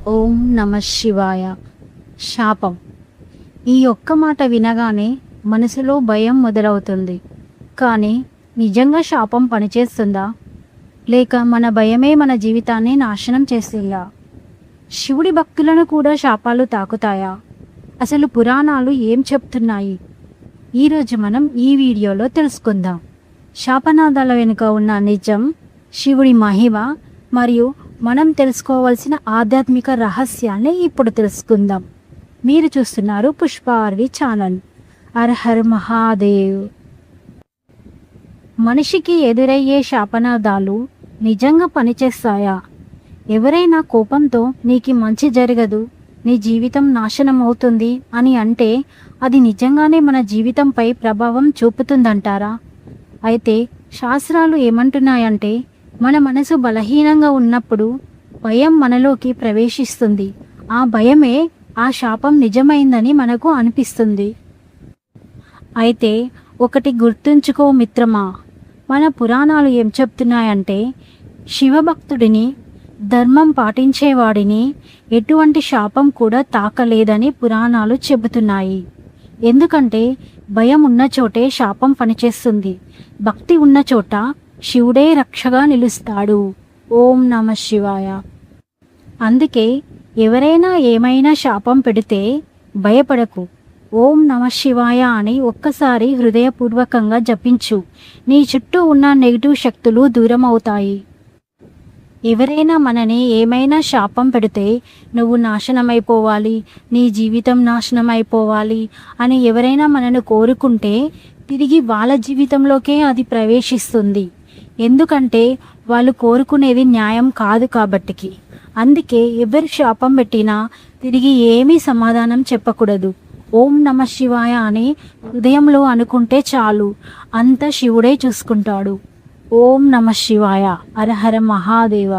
ఓం నమ శివాయ. శాపం. ఈ ఒక్క మాట వినగానే మనసులో భయం మొదలవుతుంది. కానీ నిజంగా శాపం పనిచేస్తుందా, లేక మన భయమే మన జీవితాన్ని నాశనం చేస్తుందా? శివుడి భక్తులను కూడా శాపాలు తాకుతాయా? అసలు పురాణాలు ఏం చెప్తున్నాయి? ఈరోజు మనం ఈ వీడియోలో తెలుసుకుందాం. శాపనాదాల వెనుక ఉన్న నిజం, శివుడి మహిమ మరియు మనం తెలుసుకోవాల్సిన ఆధ్యాత్మిక రహస్యాన్ని ఇప్పుడు తెలుసుకుందాం. మీరు చూస్తున్నారు పుష్పార్వి ఛానల్. హర హర్ మహాదేవ్. మనిషికి ఎదురయ్యే శాపనాదాలు నిజంగా పనిచేస్తాయా? ఎవరైనా కోపంతో నీకు మంచి జరగదు, నీ జీవితం నాశనం అవుతుంది అని అంటే అది నిజంగానే మన జీవితంపై ప్రభావం చూపుతుందంటారా? అయితే శాస్త్రాలు ఏమంటున్నాయంటే, మన మనసు బలహీనంగా ఉన్నప్పుడు భయం మనలోకి ప్రవేశిస్తుంది. ఆ భయమే ఆ శాపం నిజమైందని మనకు అనిపిస్తుంది. అయితే ఒకటి గుర్తుంచుకో మిత్రమా, మన పురాణాలు ఏం చెప్తున్నాయంటే, శివభక్తుడిని, ధర్మం పాటించేవాడిని ఎటువంటి శాపం కూడా తాకలేదని పురాణాలు చెబుతున్నాయి. ఎందుకంటే భయం ఉన్న చోటే శాపం పనిచేస్తుంది. భక్తి ఉన్న చోట శివుడే రక్షగా నిలుస్తాడు. ఓం నమ శివాయ. అందుకే ఎవరైనా ఏమైనా శాపం పెడితే భయపడకు. ఓం నమ శివాయ అని ఒక్కసారి హృదయపూర్వకంగా జపించు. నీ చుట్టూ ఉన్న నెగిటివ్ శక్తులు దూరం అవుతాయి. ఎవరైనా మనని ఏమైనా శాపం పెడితే నువ్వు నాశనమైపోవాలి, నీ జీవితం నాశనమైపోవాలి అని ఎవరైనా మనను కోరుకుంటే తిరిగి వాళ్ళ జీవితంలోకే అది ప్రవేశిస్తుంది. ఎందుకంటే వాళ్ళు కోరుకునేది న్యాయం కాదు కాబట్టికి. అందుకే ఎవరు శాపం పెట్టినా తిరిగి ఏమీ సమాధానం చెప్పకూడదు. ఓం నమ శివాయ అని హృదయంలో అనుకుంటే చాలు, అంతా శివుడే చూసుకుంటాడు. ఓం నమ శివాయ. హర హర మహాదేవ.